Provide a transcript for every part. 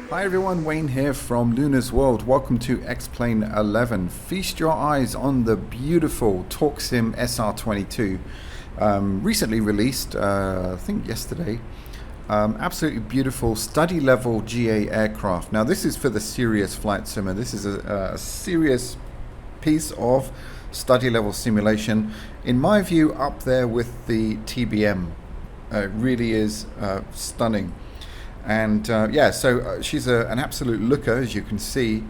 Hi everyone, Wayne here from Luna's World. Welcome to X-Plane 11. Feast your eyes on the beautiful Torquesim SR22, recently released, I think yesterday. Absolutely beautiful study level GA aircraft. Now this is for the serious flight simmer. This is a serious piece of study level simulation. In my view, up there with the TBM. It really is stunning. And yeah, so she's an absolute looker, as you can see.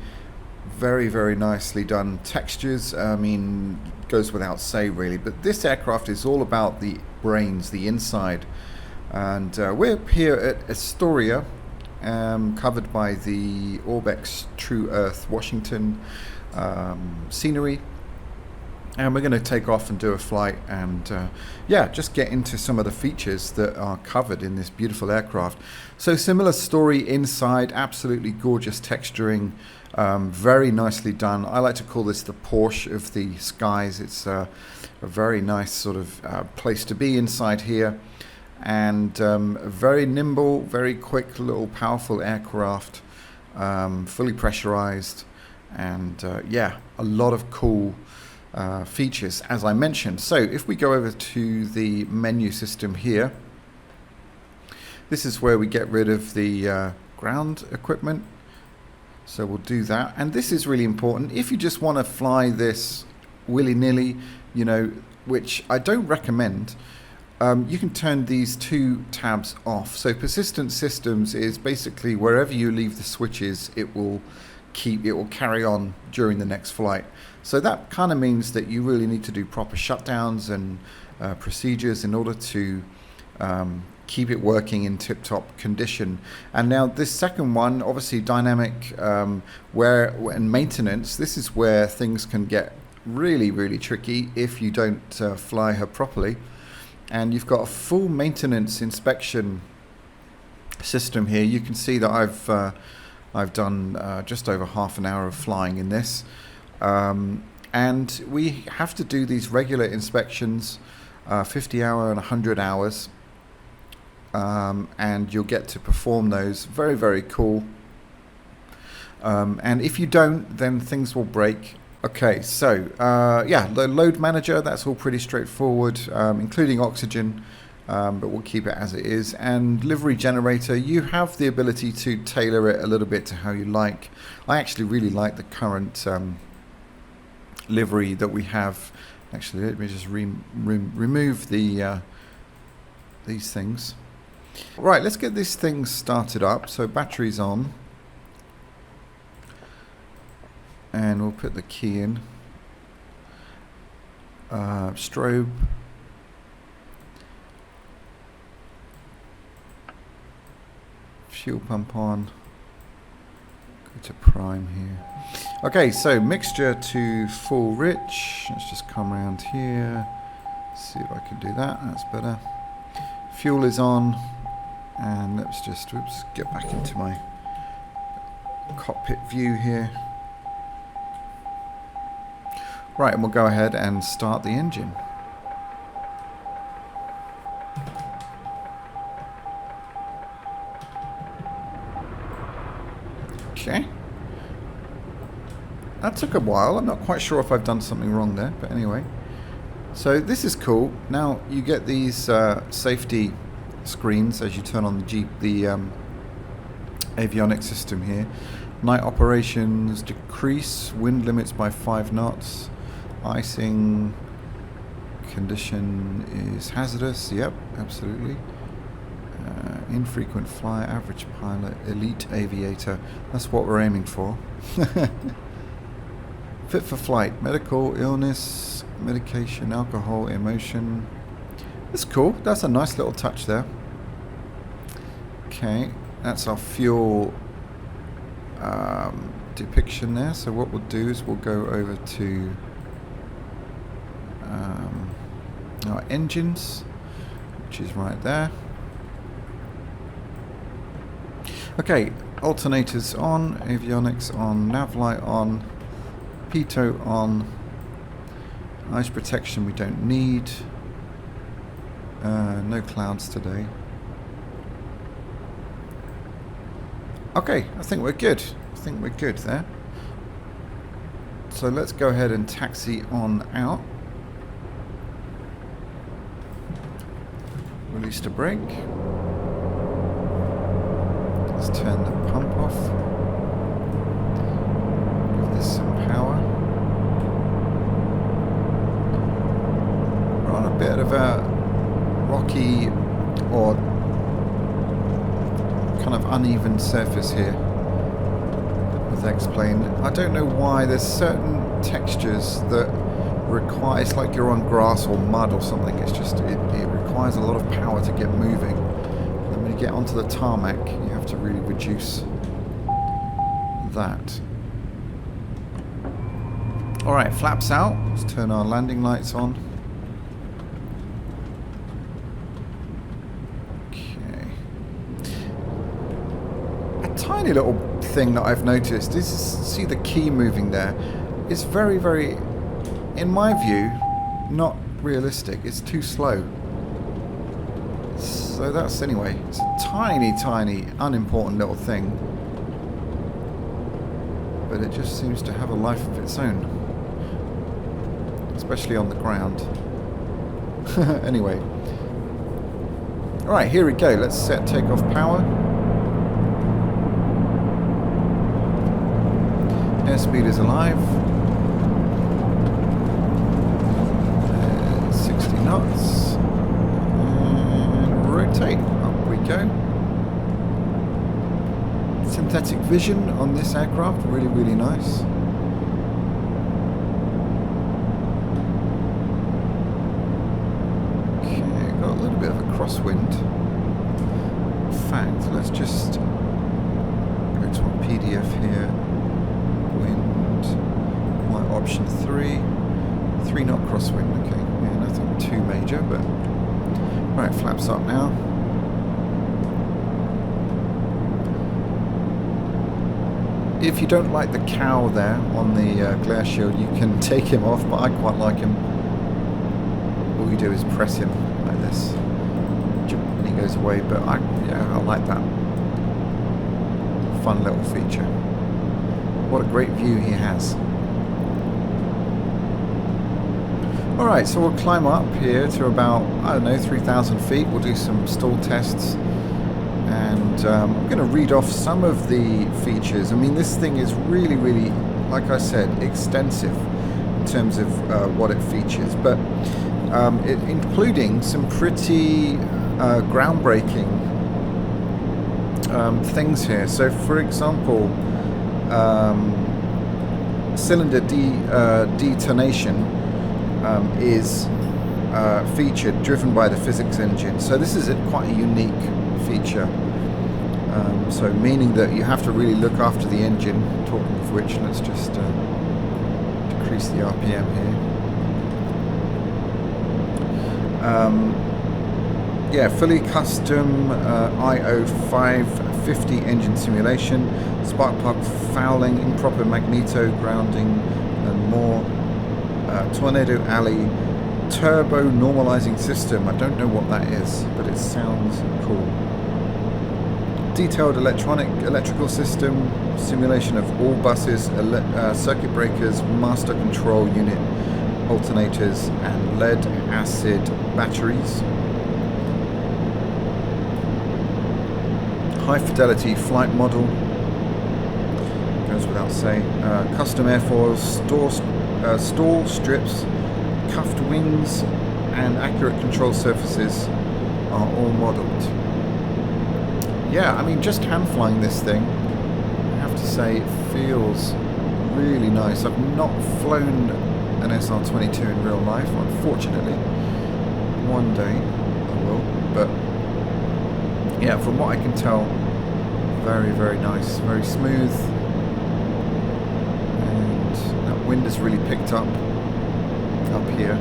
Very, very nicely done textures. I mean, goes without say, really. But this aircraft is all about the brains, the inside. And we're here at Astoria, covered by the Orbex True Earth Washington scenery. And we're going to take off and do a flight and yeah, just get into some of the features that are covered in this beautiful aircraft. So similar story inside, absolutely gorgeous texturing, very nicely done. I like to call this the Porsche of the skies. It's a very nice sort of place to be inside here. And very nimble, very quick, little powerful aircraft, fully pressurized. And yeah, a lot of cool features, as I mentioned. So if we go over to the menu system here, this is where we get rid of the ground equipment. So we'll do that. And this is really important. If you just want to fly this willy-nilly, you know, which I don't recommend, you can turn these two tabs off. So persistent systems is basically wherever you leave the switches, it will carry on during the next flight. So that kind of means that you really need to do proper shutdowns and procedures in order to keep it working in tip-top condition. And now this second one, obviously dynamic and maintenance, this is where things can get really, really tricky if you don't fly her properly. And you've got a full maintenance inspection system here. You can see that I've done just over half an hour of flying in this. And we have to do these regular inspections, 50 hour and 100 hours. And you'll get to perform those. Very, very cool. And if you don't, then things will break. Okay, so yeah, the load manager, that's all pretty straightforward, including oxygen. But we'll keep it as it is. And livery generator, you have the ability to tailor it a little bit to how you like. I actually really like the current livery that we have. Actually, let me just remove the these things. Right, let's get this thing started up. So battery's on. And we'll put the key in. Strobe. Fuel pump on. Go to prime here. Okay, so mixture to full rich. Let's just come around here. See if I can do that. That's better. Fuel is on. And let's just get back into my cockpit view here. Right, and we'll go ahead and start the engine. Okay. That took a while. I'm not quite sure if I've done something wrong there, but anyway. So this is cool. Now you get these safety screens as you turn on the avionics system here. Night operations, decrease wind limits by 5 knots. Icing condition is hazardous. Yep, absolutely. Infrequent flyer, average pilot, elite aviator. That's what we're aiming for. Fit for flight, medical, illness, medication, alcohol, emotion. That's cool. That's a nice little touch there. Okay, that's our fuel depiction there. So what we'll do is we'll go over to our engines, which is right there. Okay, alternators on, avionics on, nav light on, pitot on, ice protection we don't need, no clouds today. Okay, I think we're good. I think we're good there. So let's go ahead and taxi on out. Release the brake. Let's turn the pump off. Give this some power. We're on a bit of a rocky or kind of uneven surface here with X-Plane. I don't know why there's certain textures that require, it's like you're on grass or mud or something. It's just, it requires a lot of power to get moving. And when you get onto the tarmac, you have to really reduce that. Alright, flaps out. Let's turn our landing lights on. Tiny little thing that I've noticed is, see the key moving there. It's very, very, in my view, not realistic. It's too slow. So that's, anyway, it's a tiny, tiny, unimportant little thing. But it just seems to have a life of its own. Especially on the ground. Anyway. Alright, here we go. Let's set takeoff power. Airspeed is alive. 60 knots. And rotate. Up we go. Synthetic vision on this aircraft. Really, really nice. Okay, got a little bit of a crosswind. In fact, let's just go to our PDF here. Option 3 knot crosswind. Okay, yeah, nothing too major, but right, flaps up now. If you don't like the cow there on the glare shield, you can take him off, but I quite like him. All you do is press him like this and he goes away, but I like that. Fun little feature. What a great view he has. Alright, so we'll climb up here to about, I don't know, 3,000 feet. We'll do some stall tests. And I'm going to read off some of the features. I mean, this thing is really, really, like I said, extensive in terms of what it features. But including some pretty groundbreaking things here. So, for example, cylinder detonation is featured, driven by the physics engine. So this is quite a unique feature. So meaning that you have to really look after the engine. Talking of which, let's just decrease the RPM here. Yeah, fully custom IO 550 engine simulation, spark plug fouling, improper magneto grounding, and more. Tornado Alley turbo normalizing system. I don't know what that is, but it sounds cool. Detailed electrical system, simulation of all buses, circuit breakers, master control unit, alternators, and lead acid batteries. High fidelity flight model. Goes without saying. Custom airfoils, stall strips, cuffed wings, and accurate control surfaces are all modelled. Yeah, I mean, just hand flying this thing, I have to say, it feels really nice. I've not flown an SR22 in real life, unfortunately. One day I will, but yeah, from what I can tell, very, very nice, very smooth. Wind has really picked up here,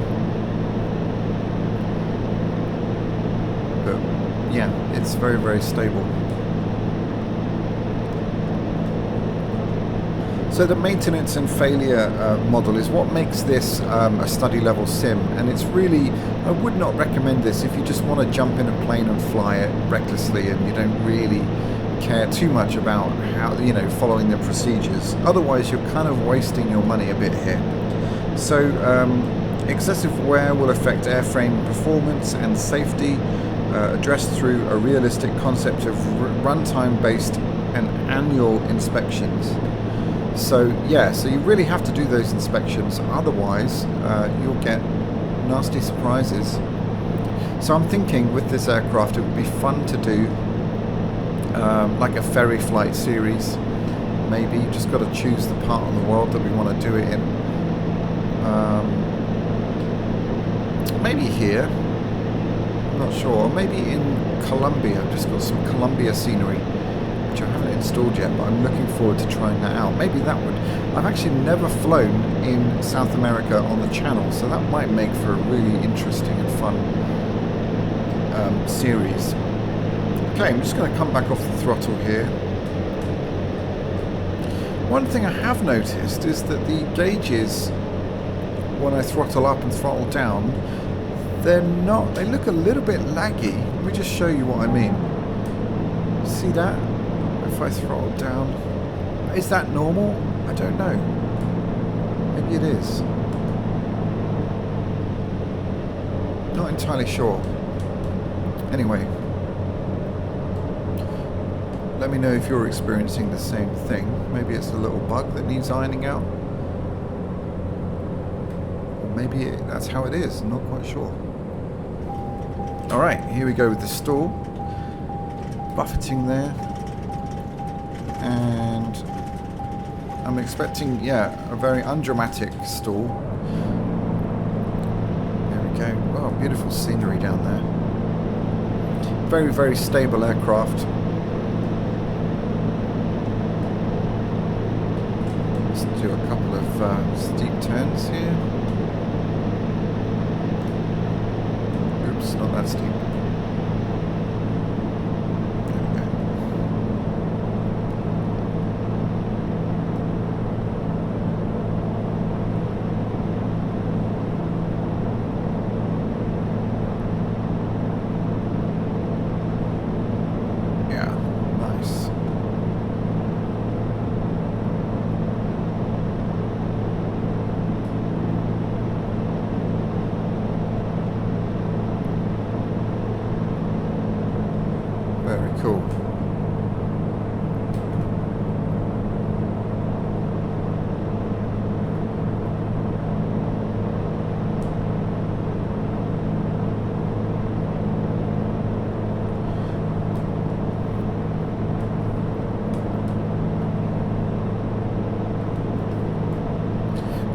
but yeah, it's very, very stable. So the maintenance and failure model is what makes this a study level sim, and it's really, I would not recommend this if you just want to jump in a plane and fly it recklessly and you don't really don't care too much about how, you know, following the procedures. Otherwise, you're kind of wasting your money a bit here. So, excessive wear will affect airframe performance and safety, addressed through a realistic concept of runtime-based and annual inspections. So, yeah, so you really have to do those inspections. Otherwise, you'll get nasty surprises. So I'm thinking with this aircraft it would be fun to do like a ferry flight series. Maybe you just got to choose the part of the world that we want to do it in. Maybe here, I'm not sure. Maybe in Colombia. I've just got some Colombia scenery which I haven't installed yet, but I'm looking forward to trying that out. Maybe that would. I've actually never flown in South America on the channel, so that might make for a really interesting and fun series. Okay, I'm just going to come back off the throttle here. One thing I have noticed is that the gauges, when I throttle up and throttle down, they look a little bit laggy. Let me just show you what I mean. See that? If I throttle down, is that normal? I don't know. Maybe it is. Not entirely sure. Anyway, let me know if you're experiencing the same thing. Maybe it's a little bug that needs ironing out. Or maybe that's how it is. I'm not quite sure. Alright, here we go with the stall. Buffeting there. And I'm expecting, yeah, a very undramatic stall. There we go. Oh, beautiful scenery down there. Very, very stable aircraft. Let's do a couple of steep turns here. Oops, not that steep. There we go. Cool.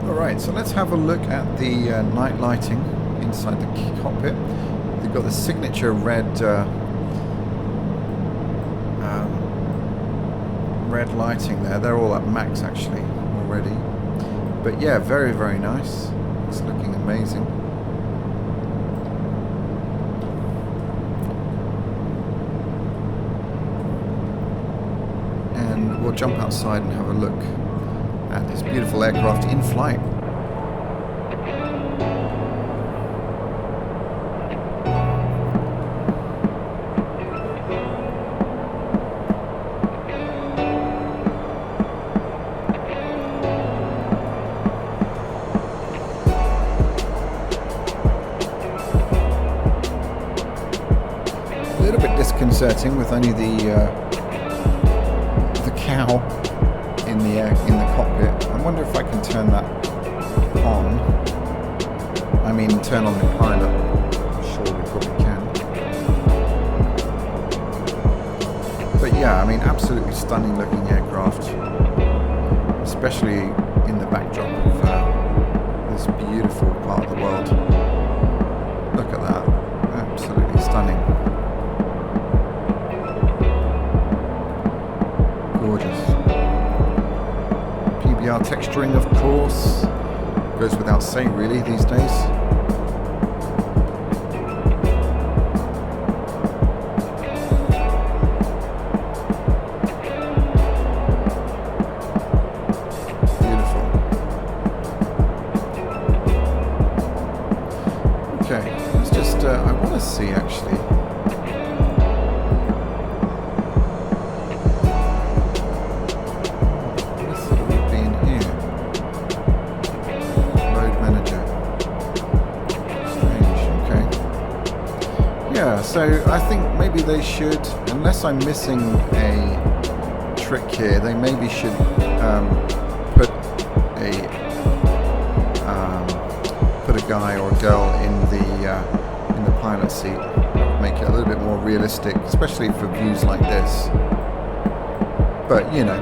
Alright, so let's have a look at the night lighting inside the cockpit. They've got the signature red lighting there. They're all at max actually already, but yeah, very, very nice. It's looking amazing. And we'll jump outside and have a look at this beautiful aircraft in flight. Disconcerting with only the cow in the cockpit. I wonder if I can turn that on. I mean, turn on the pilot. I'm sure we probably can. But yeah, I mean, absolutely stunning looking aircraft, especially in the backdrop of this beautiful part of the world. Look at that, absolutely stunning. Gorgeous. PBR texturing, of course, goes without saying really these days. Beautiful. Okay, let's just, I want to see actually. So I think maybe they should, unless I'm missing a trick here, they maybe should put a guy or a girl in the pilot seat, make it a little bit more realistic, especially for views like this. But you know,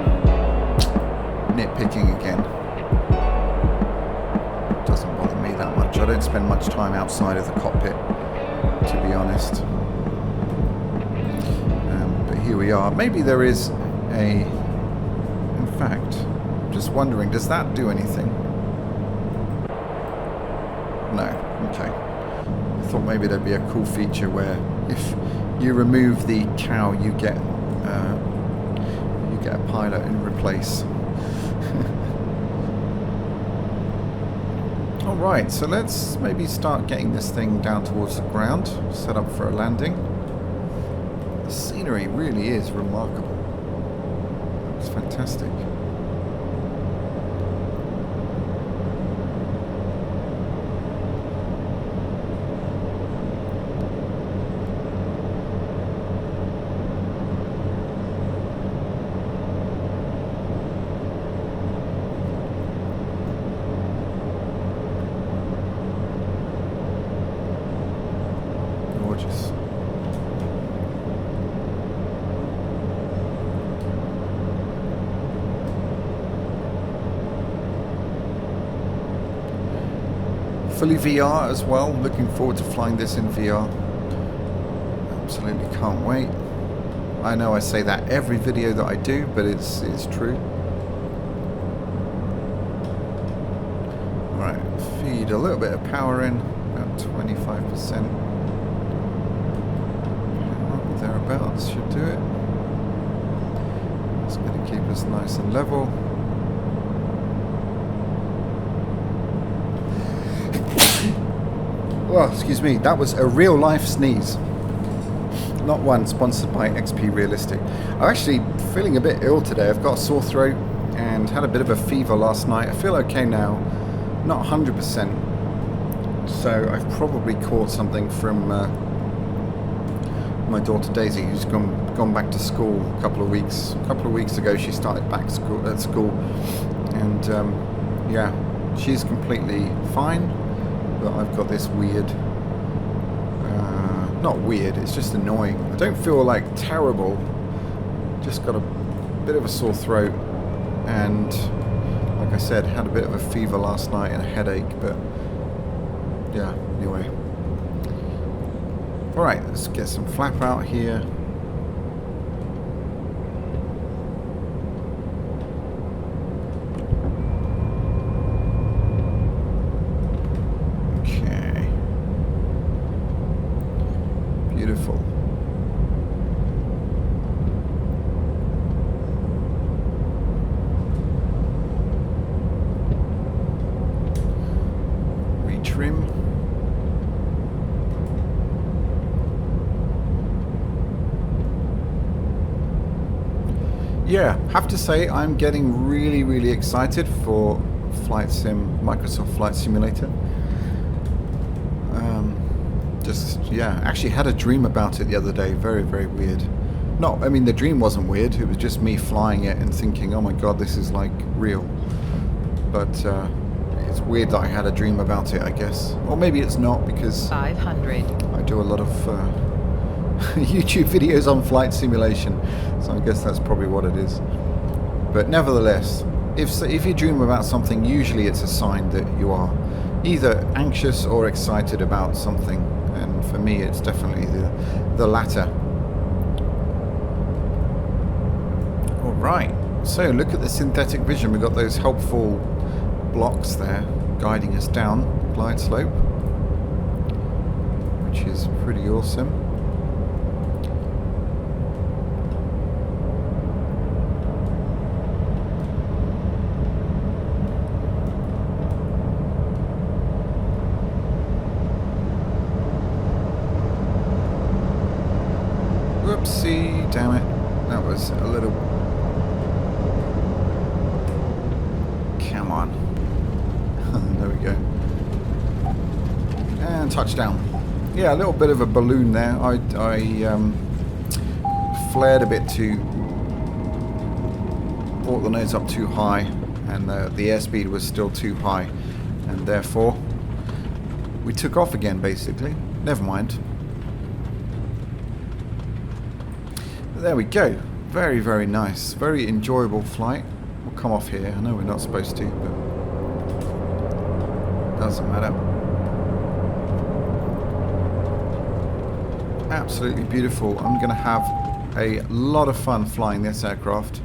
nitpicking again. Doesn't bother me that much. I don't spend much time outside of the cockpit, to be honest. But here we are. Maybe there is a... In fact, I'm just wondering, does that do anything? No. Okay. I thought maybe there'd be a cool feature where if you remove the cow, you get a pilot in replace. Alright, so let's maybe start getting this thing down towards the ground, set up for a landing. The scenery really is remarkable. It's fantastic. Fully VR as well, looking forward to flying this in VR. Absolutely can't wait. I know I say that every video that I do, but it's true. Alright, feed a little bit of power in, about 25%. Thereabouts should do it. It's going to keep us nice and level. Oh, excuse me, that was a real life sneeze. Not one sponsored by XP Realistic. I'm actually feeling a bit ill today. I've got a sore throat and had a bit of a fever last night. I feel okay now, not 100%. So I've probably caught something from my daughter Daisy, who's gone back to school a couple of weeks ago. She started back at school, and yeah, she's completely fine. But I've got this weird, not weird, it's just annoying. I don't feel like terrible, just got a bit of a sore throat, and like I said, had a bit of a fever last night and a headache, but yeah, anyway. Alright, let's get some flap out here. Beautiful. Retrim. Yeah, have to say I'm getting really excited for Flight Sim, Microsoft Flight Simulator. Yeah, actually had a dream about it the other day. Very weird. No, I mean the dream wasn't weird. It was just me flying it and thinking, oh my god, this is like real. But it's weird that I had a dream about it, I guess. Or maybe it's not, because 500. I do a lot of YouTube videos on flight simulation, so I guess that's probably what it is. But nevertheless, if you dream about something, usually it's a sign that you are either anxious or excited about something. And for me, it's definitely the latter. All right, so look at the synthetic vision. We've got those helpful blocks there guiding us down the glide slope, which is pretty awesome. Whoopsie, damn it. That was a little... Come on. There we go. And touchdown. yeah, a little bit of a balloon there. I flared a bit too, brought the nose up too high, and the airspeed was still too high, and therefore we took off again basically. Never mind. But there we go. Very, very nice. Very enjoyable flight. We'll come off here. I know we're not supposed to, but doesn't matter. Absolutely beautiful. I'm going to have a lot of fun flying this aircraft.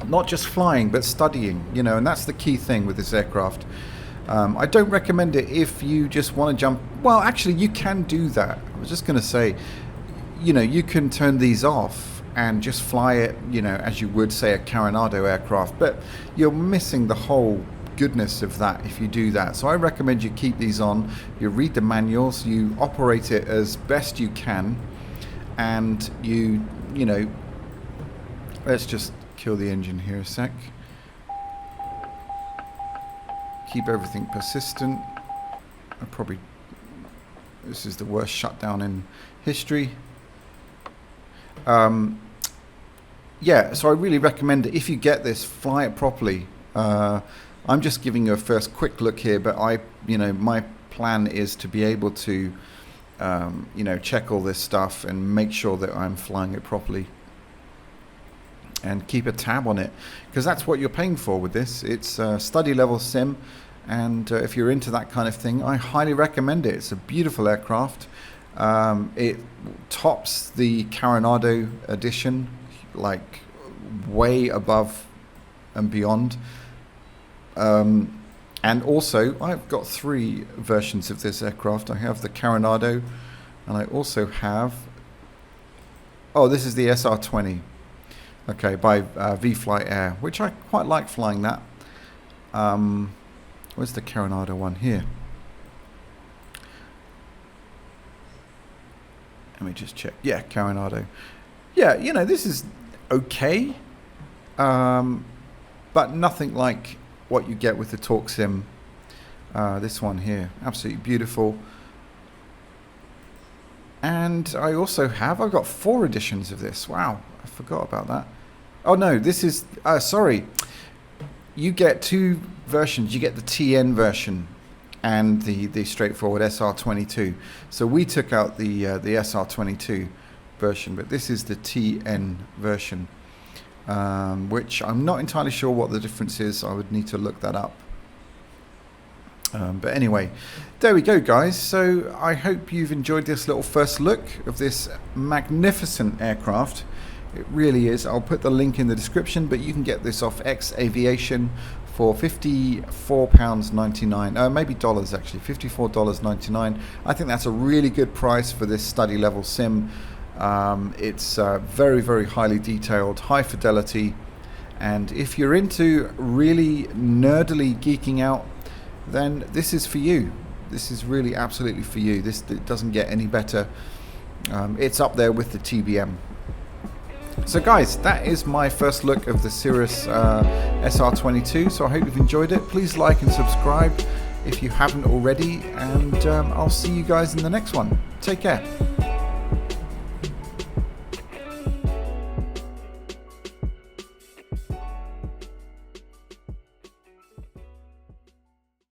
Not just flying, but studying, you know, and that's the key thing with this aircraft. I don't recommend it if you just want to jump. Well, actually, you can do that. I was just going to say, you know, you can turn these off and just fly it, you know, as you would, say, a Coronado aircraft. But you're missing the whole goodness of that if you do that. So I recommend you keep these on. You read the manuals, you operate it as best you can, and you know, let's just kill the engine here a sec. Keep everything persistent. This is the worst shutdown in history. Yeah, so I really recommend it. If you get this, fly it properly. I'm just giving you a first quick look here, but my plan is to be able to, you know, check all this stuff and make sure that I'm flying it properly, and keep a tab on it, because that's what you're paying for with this. It's a study level sim, and if you're into that kind of thing, I highly recommend it. It's a beautiful aircraft. It tops the Coronado edition, like way above and beyond. And also, I've got 3 versions of this aircraft. I have the Coronado, and I also have, oh, this is the SR20. Okay, by V-Flight Air, which I quite like flying that. Where's the Coronado one? Here. Let me just check. Yeah, Coronado. Yeah, you know, this is okay, but nothing like what you get with the Torquesim. This one here, absolutely beautiful. And I also have, I've got 4 editions of this. Wow, I forgot about that. Oh no, this is, sorry. You get 2 versions. You get the TN version and the straightforward SR22. So we took out the SR22 version, but this is the TN version, which I'm not entirely sure what the difference is. I would need to look that up. But anyway, there we go, guys. So I hope you've enjoyed this little first look of this magnificent aircraft. It really is. I'll put the link in the description, but you can get this off X Aviation for £54.99, maybe dollars actually, $54.99. I think that's a really good price for this study level sim. It's very, very highly detailed, high fidelity, and if you're into really nerdily geeking out, then this is for you. This is really absolutely for you. It doesn't get any better. It's up there with the TBM. So guys, that is my first look of the Cirrus SR22. So I hope you've enjoyed it. Please like and subscribe if you haven't already, and I'll see you guys in the next one. Take care.